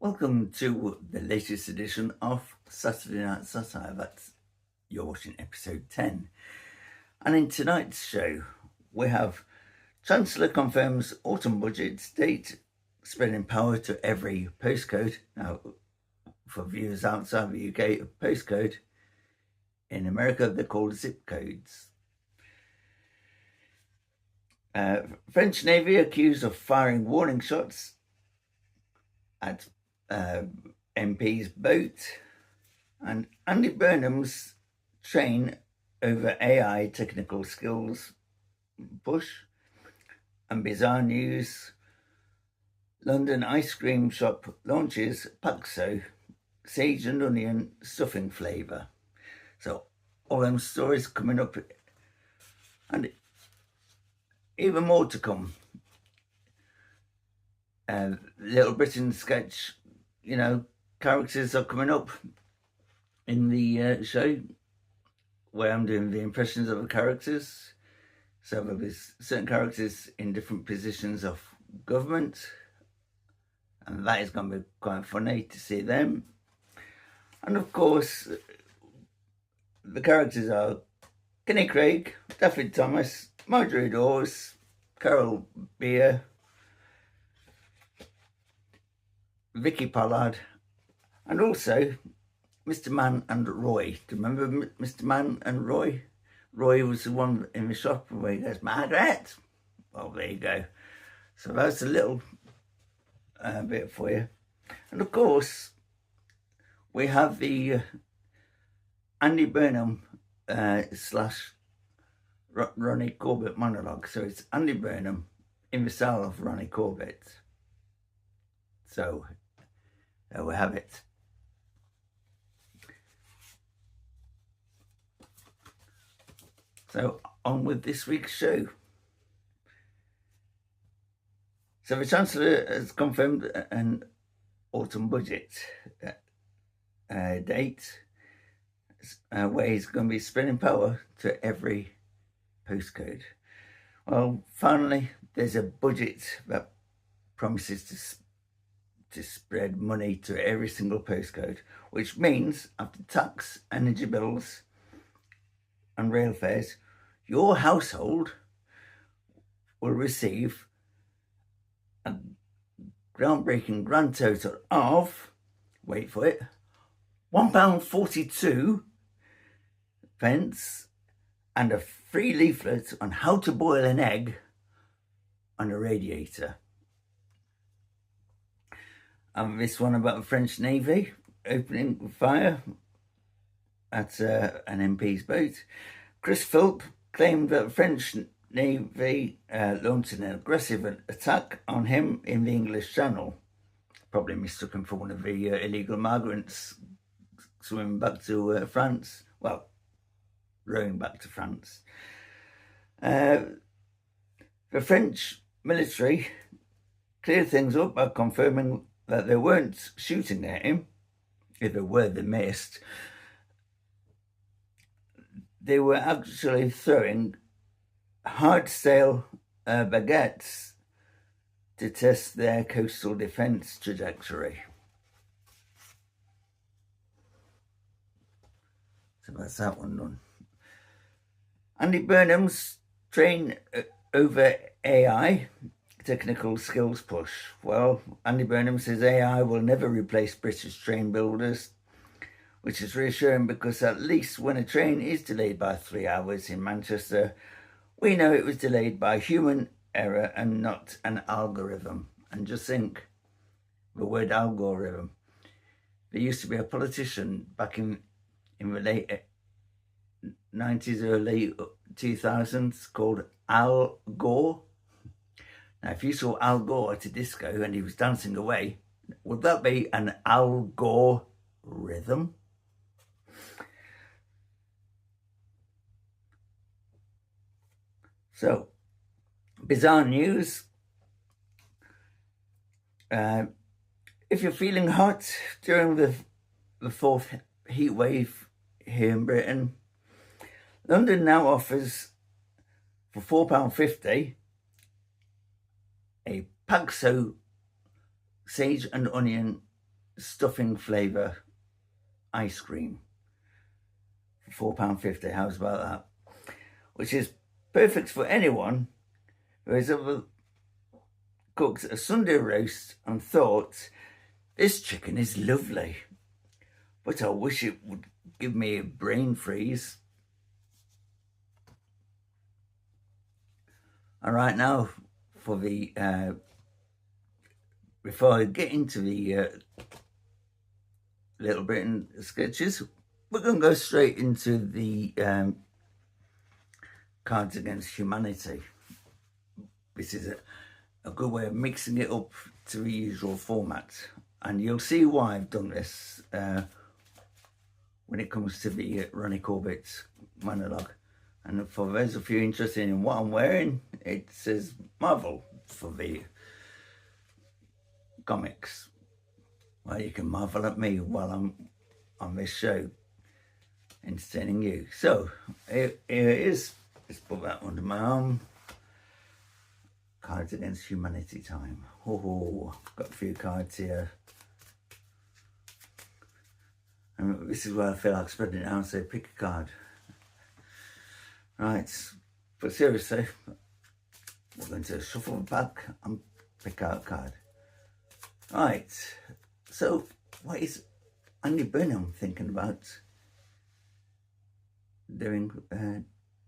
Welcome to the latest edition of Saturday Night Satire. That's you're watching episode 10. And in tonight's show, we have Chancellor confirms autumn budget date, spreading power to every postcode. Now, for viewers outside the UK, postcode in America, they're called zip codes. French Navy accused of firing warning shots at MP's boat, and Andy Burnham's train over AI technical skills push, and bizarre news, London ice cream shop launches Paxo sage and onion stuffing flavour. So all them stories coming up, and even more to come. Little Britain sketch, characters are coming up in the show where I'm doing the impressions of the characters. So there'll be certain characters in different positions of government, and that is going to be quite funny to see them. And of course, the characters are Kenny Craig, David Thomas, Marjorie Dawes, Carol Beer, Vicky Pollard, and also Mr. Mann and Roy. Do you remember Mr. Mann and Roy? Roy was the one in the shop where he goes, "Margaret." Well, there you go. So that's a little bit for you. And of course, we have the Andy Burnham slash Ronnie Corbett monologue. So it's Andy Burnham in the style of Ronnie Corbett. So there we have it. So on with this week's show. So the Chancellor has confirmed an autumn budget date where he's going to be spreading power to every postcode. Well, finally, there's a budget that promises to spread money to every single postcode, which means after tax, energy bills and rail fares, your household will receive a groundbreaking grand total of, wait for it, £1.42 and a free leaflet on how to boil an egg on a radiator. And this one about the French Navy opening fire at an MP's boat. Chris Philp claimed that the French Navy launched an aggressive attack on him in the English Channel. Probably mistook him for one of the illegal migrants swimming back to France. Well, rowing back to France. The French military cleared things up by confirming that they weren't shooting at him. If they were, they missed. They were actually throwing hard-stale baguettes to test their coastal defence trajectory. So that's that one done. Andy Burnham's train over AI technical skills push. Well, Andy Burnham says AI will never replace British train builders, which is reassuring because at least when a train is delayed by 3 hours in Manchester, we know it was delayed by human error and not an algorithm. And just think, the word algorithm. There used to be a politician back in the late 90s, early 2000s called Al Gore. Now, if you saw Al Gore at a disco and he was dancing away, would that be an Al Gore rhythm? So, bizarre news. If you're feeling hot during the fourth heat wave here in Britain, London now offers for £4.50 a Paxo sage and onion stuffing flavour ice cream for £4.50. How's about that? Which is perfect for anyone who has ever cooked a Sunday roast and thought, this chicken is lovely, but I wish it would give me a brain freeze. All right, now for the before I get into the Little Britain sketches, we're going to go straight into the Cards Against Humanity. This is a good way of mixing it up to the usual format, and you'll see why I've done this when it comes to the Ronnie Corbett monologue. And for those of you interested in what I'm wearing, it says Marvel for the comics. Well, you can marvel at me while I'm on this show entertaining you. So here it is. Let's put that under my arm. Cards Against Humanity time. Oh, got a few cards here. And this is where I feel like spreading it out, so pick a card. Right, but seriously, we're going to shuffle the pack and pick out a card. Right, so what is Andy Burnham thinking about doing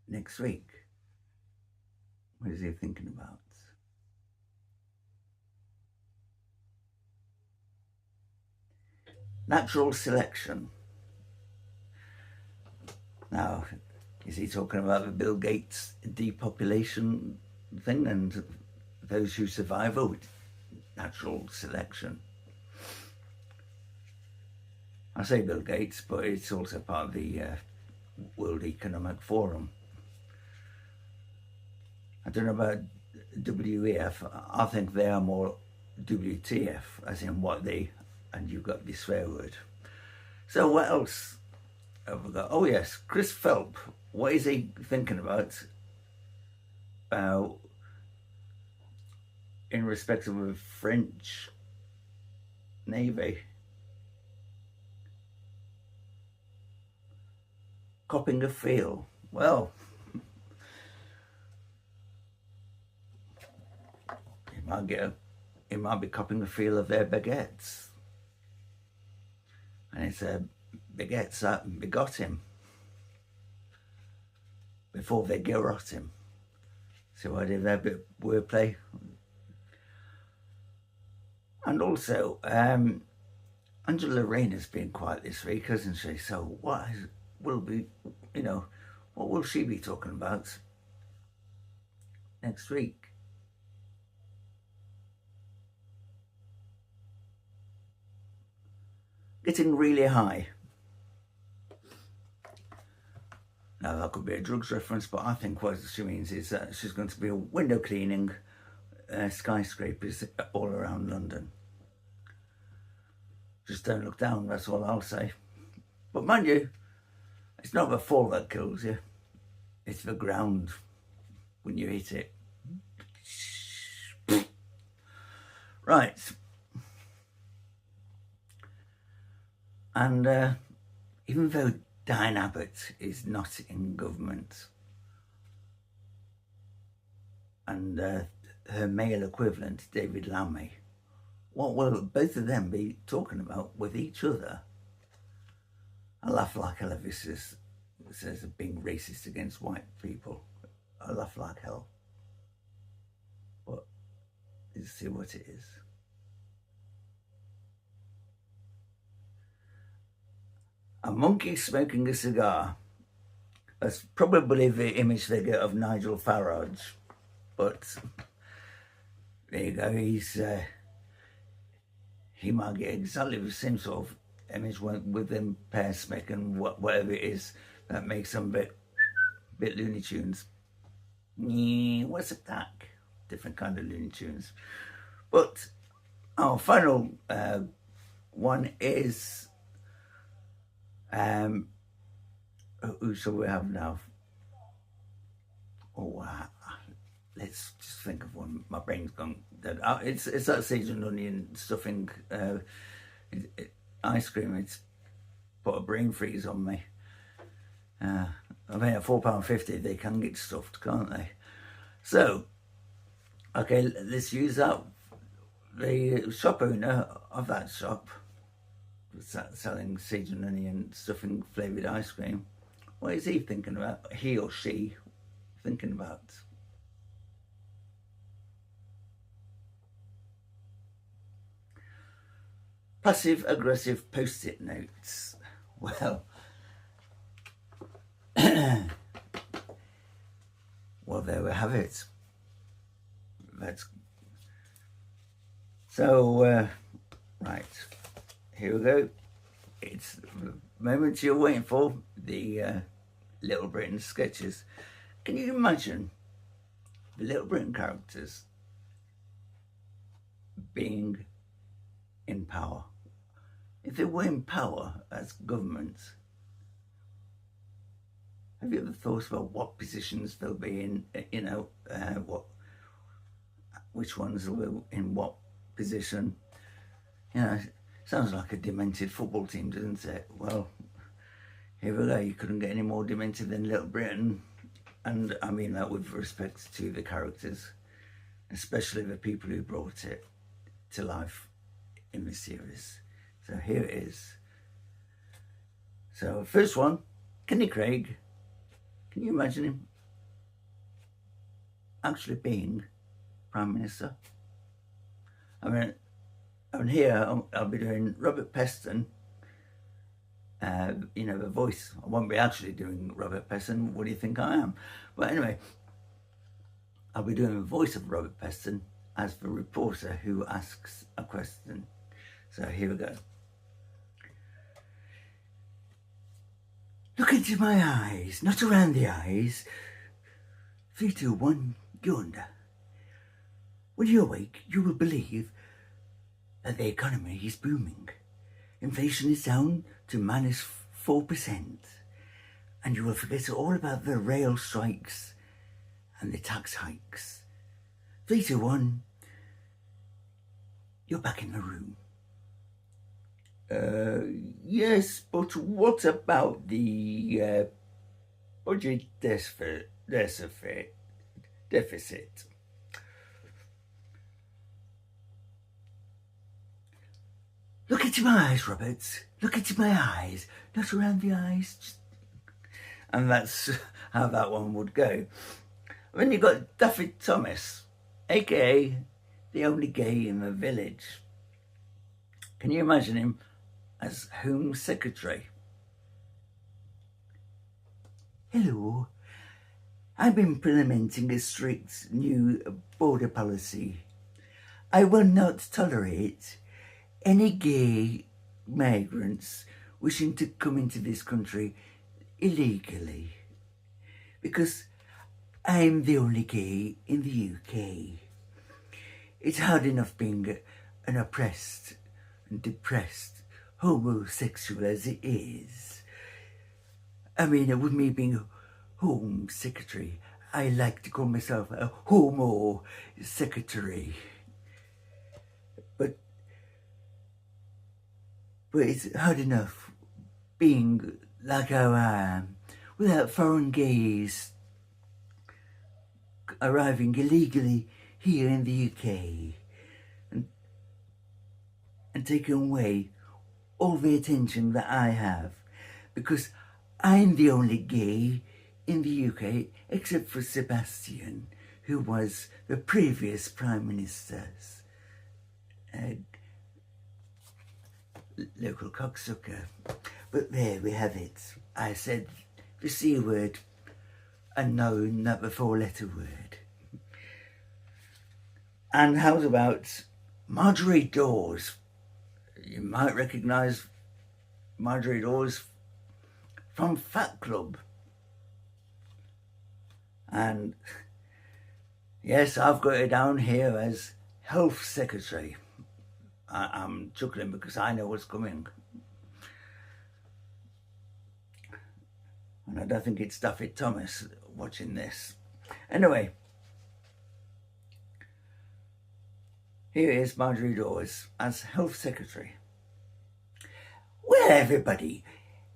next week? What is he thinking about? Natural selection. Now, is he talking about the Bill Gates depopulation thing and those who survive with natural selection? I say Bill Gates, but it's also part of the World Economic Forum. I don't know about WEF. I think they are more WTF, as in what they, and you've got this swear word. So what else have we got? Oh yes, Chris Phelps. What is he thinking about in respect of the French Navy? Copping a feel. Well, he might be copping a feel of their baguettes. And it's baguettes that begot him before they garrot him. So I did that bit of wordplay. And also, Angela Rayner's been quiet this week, hasn't she? So what will be, what will she be talking about next week? Getting really high. Now that could be a drugs reference, but I think what she means is that she's going to be window cleaning skyscrapers all around London. Just don't look down, that's all I'll say. But mind you, it's not the fall that kills you, it's the ground when you hit it. Right. And even though Diane Abbott is not in government, and her male equivalent, David Lammy, what will both of them be talking about with each other? I laugh like hell if this says being racist against white people. I laugh like hell. But let's see what it is. A monkey smoking a cigar. That's probably the image they get of Nigel Farage. But there you go, he might get exactly the same sort of image with them pear smoking whatever it is that makes them a bit Looney Tunes. What's a tack? Different kind of Looney Tunes. But our final one is who shall we have now? Let's just think of one. My brain's gone dead. It's that Sage and Onion stuffing ice cream, it's put a brain freeze on me. I mean, at £4.50 they can get stuffed, can't they? So, okay, let's use that. The shop owner of that shop selling sage and onion stuffing flavoured ice cream, what is he thinking about? He or she thinking about? Passive aggressive post-it notes. Well, well, there we have it. So, right, here we go. It's the moment you're waiting for, the Little Britain sketches. Can you imagine the Little Britain characters being in power? If they were in power as government, have you ever thought about what positions they'll be in? You know, which ones will in what position? You know, sounds like a demented football team, doesn't it? Well, here we go. You couldn't get any more demented than Little Britain, and I mean that with respect to the characters, especially the people who brought it to life in the series. So here it is. So first one, Kenny Craig. Can you imagine him actually being Prime Minister? I mean here I'll be doing Robert Peston. You know, the voice. I won't be actually doing Robert Peston. What do you think I am? But anyway, I'll be doing the voice of Robert Peston as the reporter who asks a question. So here we go. Look into my eyes, not around the eyes. 3, 2, 1, go under. When you awake, you will believe that the economy is booming. Inflation is down to -4%. And you will forget all about the rail strikes and the tax hikes. 3, 2, 1, you're back in the room. Yes, but what about the budget deficit? Look into my eyes, Robert. Look into my eyes. Not around the eyes. And that's how that one would go. Then you got Daffy Thomas, aka the only gay in the village. Can you imagine him as Home Secretary? Hello, I'm implementing a strict new border policy. I will not tolerate any gay migrants wishing to come into this country illegally, because I'm the only gay in the UK. It's hard enough being an oppressed and depressed homosexual as it is. I mean, with me being Home Secretary, I like to call myself a Homo Secretary. But it's hard enough being like how I am, without foreign gays arriving illegally here in the UK and taking away all the attention that I have, because I'm the only gay in the UK except for Sebastian, who was the previous Prime Minister's local cocksucker. But there we have it. I said the C word and known that the 4-letter word. And how about Marjorie Dawes? You might recognise Marjorie Dawes from Fat Club. And yes, I've got it down here as Health Secretary. I'm chuckling because I know what's coming. And I don't think it's Daffy Thomas watching this. Anyway, here is Marjorie Dawes as Health Secretary. Well, everybody,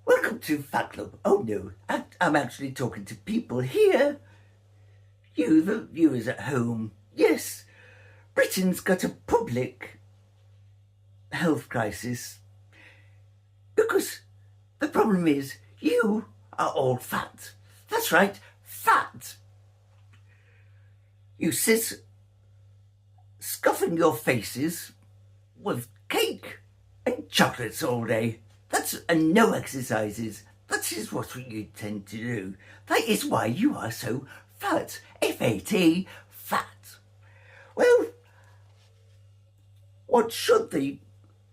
welcome to Fat Club. Oh no, I'm actually talking to people here. You, the viewers at home. Yes, Britain's got a public health crisis because the problem is you are all fat. That's right, fat. You sit scuffing your faces with cake and chocolates all day. And no exercises. That is what you tend to do. That is why you are so fat. F-A-T, fat. Well, what should the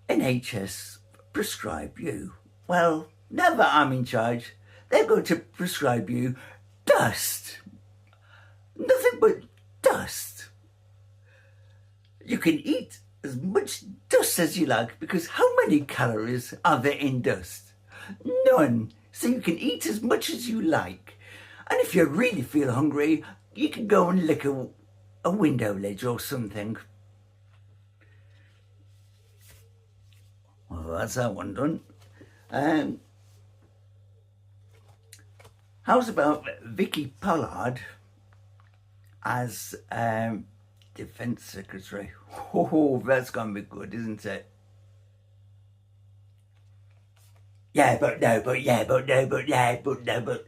NHS prescribe you? Well, now that I'm in charge, they're going to prescribe you dust. Nothing but dust. You can eat as much dust as you like, because how many calories are there in dust? None. So you can eat as much as you like. And if you really feel hungry, you can go and lick a window ledge or something. Well, that's that one done. How's about Vicky Pollard as Defence Secretary? Oh, that's going to be good, isn't it? Yeah, but no, but yeah, but no, but yeah, but no, but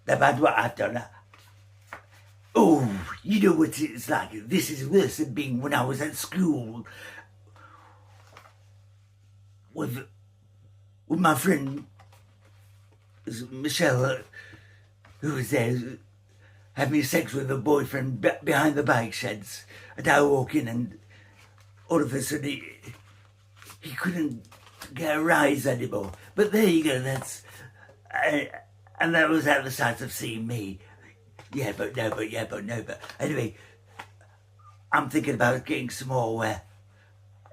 they've had what I've done. Oh, you know what it's like. This is worse than being when I was at school with my friend Michelle, who was there, having sex with a boyfriend behind the bike sheds. And I walk in and all of a sudden he couldn't get a rise anymore. But there you go, and that was at the sight of seeing me. Yeah, but no, but yeah, but no, but anyway, I'm thinking about getting some more,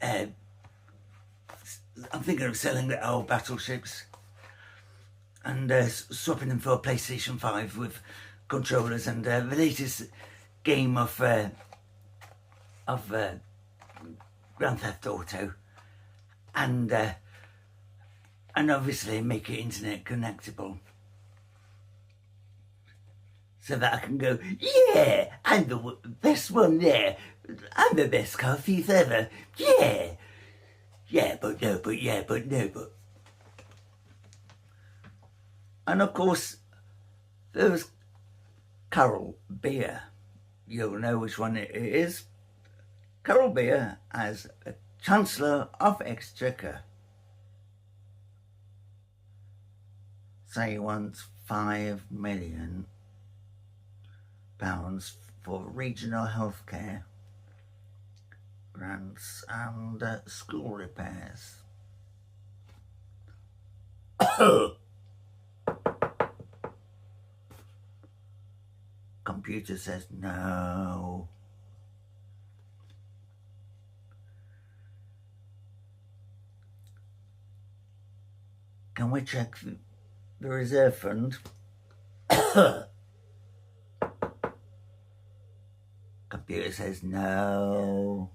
I'm thinking of selling the old battleships and swapping them for a PlayStation 5 with controllers and the latest game of Grand Theft Auto, and obviously make it internet connectable, so that I can go, yeah, I'm the best one there. I'm the best car thief ever. Yeah. Yeah, but no, but yeah, but no, but. And of course, there was Carol Beer. You'll know which one it is. Carol Beer as a Chancellor of Exchequer. So he wants £5 million for regional healthcare grants and school repairs. Computer says no. Can we check the reserve fund? Computer says no.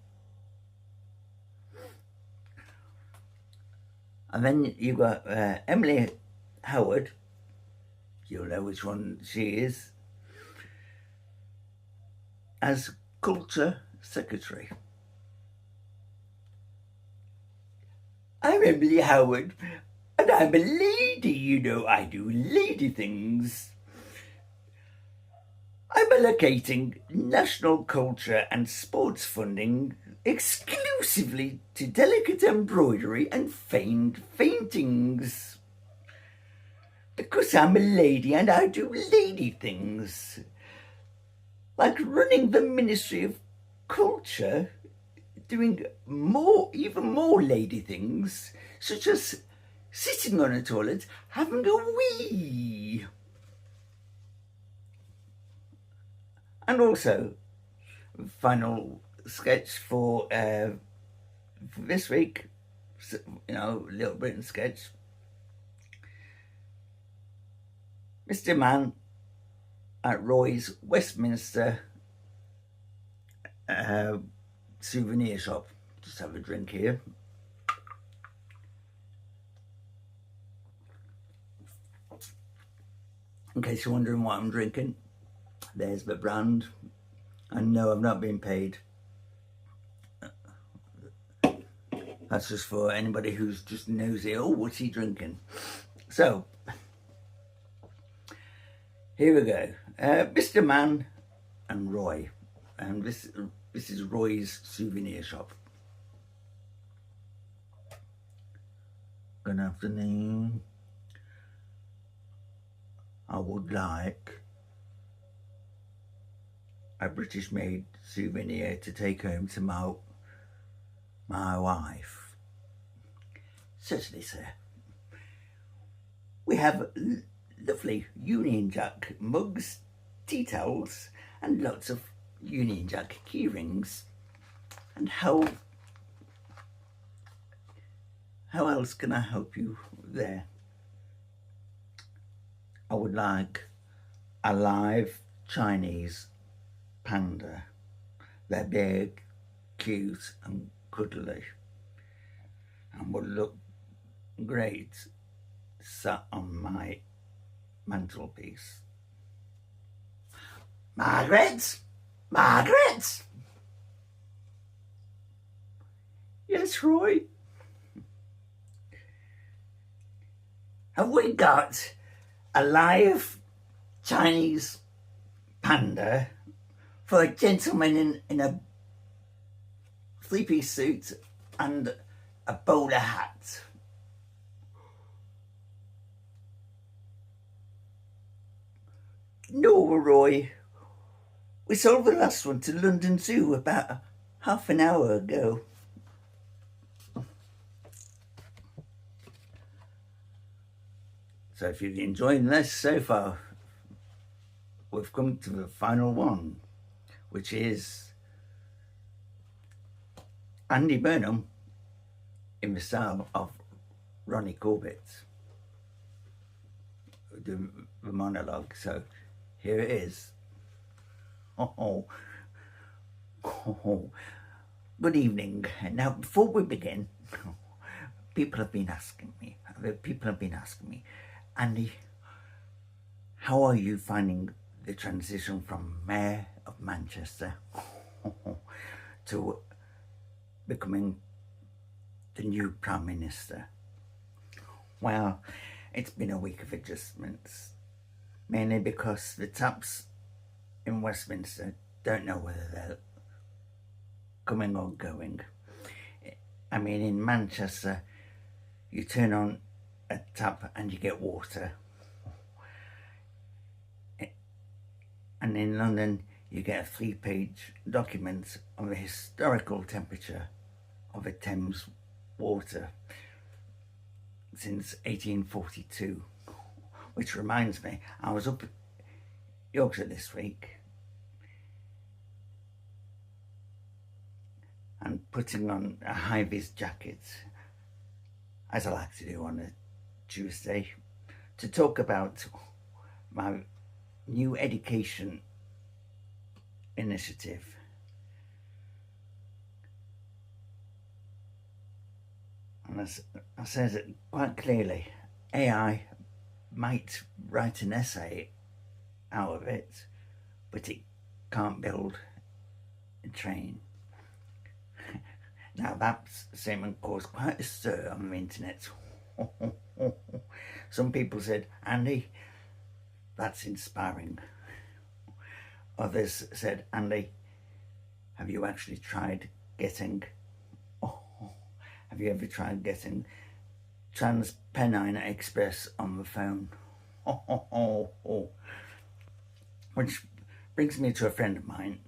And then you've got Emily Howard. You'll know which one she is, as Culture Secretary. I'm Emily Howard, and I'm a lady, you know. I do lady things. I'm allocating national culture and sports funding exclusively to delicate embroidery and feigned faintings. Because I'm a lady and I do lady things. Like running the Ministry of Culture, doing even more lady things, such as sitting on a toilet, having a wee. And also, final sketch for this week, you know, Little Britain sketch. Mr. Man at Roy's Westminster souvenir shop. Just have a drink here. In case you're wondering what I'm drinking, there's the brand. And no, I've not been paid. That's just for anybody who's just nosy. Oh, what's he drinking? So, here we go. Mr. Man and Roy. And this is Roy's souvenir shop. Good afternoon. I would like a British-made souvenir to take home to my wife. Certainly, sir. We have lovely Union Jack mugs, tea towels, and lots of Union Jack key rings. And how else can I help you there? I would like a live Chinese panda. They're big, cute, and cuddly, and would look great sat on my mantelpiece. Margaret? Margaret? Yes, Roy? Have we got a live Chinese panda for a gentleman in a three-piece suit and a bowler hat? No, Roy. We sold the last one to London Zoo about half an hour ago. So if you're enjoying this so far, we've come to the final one, which is Andy Burnham in the style of Ronnie Corbett, the monologue. So here it is. Good evening. Now, before we begin, people have been asking me, Andy, how are you finding the transition from Mayor of Manchester to becoming the new Prime Minister? Well, it's been a week of adjustments, mainly because the taps in Westminster don't know whether they're coming or going. I mean, in Manchester, you turn on a tap and you get water. And in London, you get a 3-page document on the historical temperature of the Thames water since 1842. Which reminds me, I was up Yorkshire this week and putting on a high-vis jacket, as I like to do on a Tuesday, to talk about my new education initiative. And I said it quite clearly, AI might write an essay out of it, but it can't build a train. Now that statement caused quite a stir on the internet. Some people said, Andy, that's inspiring. Others said, Andy, have you actually tried getting, have you ever tried getting TransPennine Express on the phone? Which brings me to a friend of mine,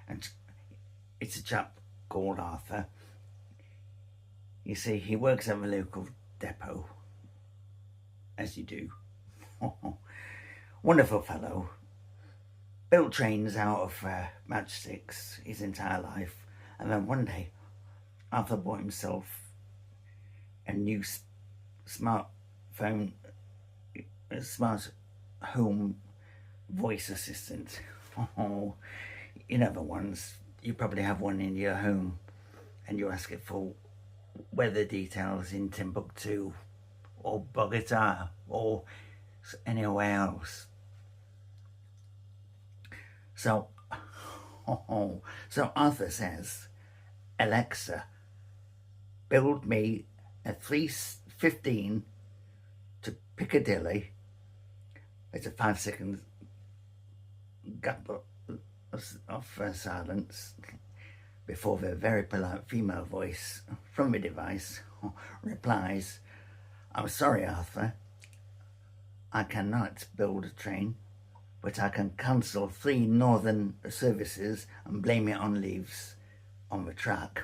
and it's a chap called Arthur. You see, he works at the local depot, as you do. Wonderful fellow. Built trains out of matchsticks his entire life, and then one day Arthur bought himself a new smartphone, a smart home voice assistant. You know the ones, you probably have one in your home and you ask it for weather details in Timbuktu or Bogota or anywhere else. So, so Arthur says, Alexa, build me a 3:15 to Piccadilly. It's a 5-second gap of silence before the very polite female voice from the device replies, I'm sorry, Arthur, I cannot build a train, but I can cancel 3 northern services and blame it on leaves on the track.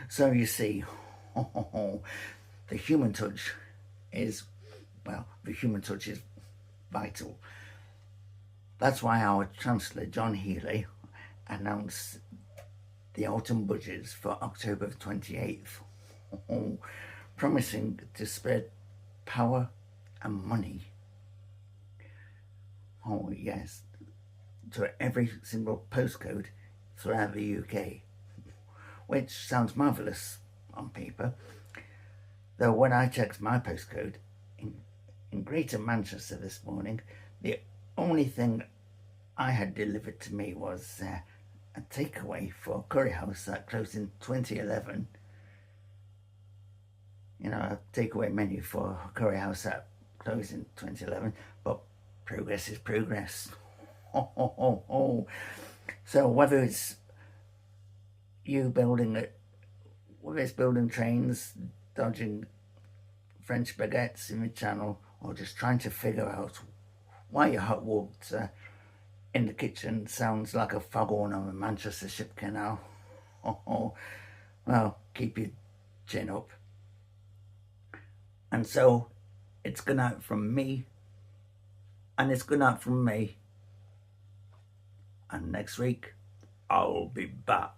So you see, the human touch is, the human touch is vital. That's why our Chancellor, John Healey, announced the autumn budgets for October 28th, promising to spread power and money, yes, to every single postcode throughout the UK, which sounds marvellous on paper, though when I checked my postcode in Greater Manchester this morning, the only thing I had delivered to me was a takeaway for a curry house that closed in 2011. A takeaway menu for a curry house that closed in 2011, but progress is progress. So whether it's you building it, whether it's building trains, dodging French baguettes in the channel, or just trying to figure out why your hot water in the kitchen sounds like a foghorn on the Manchester Ship Canal, well, keep your chin up. And so it's good night from me, and it's good night from me. And next week, I'll be back.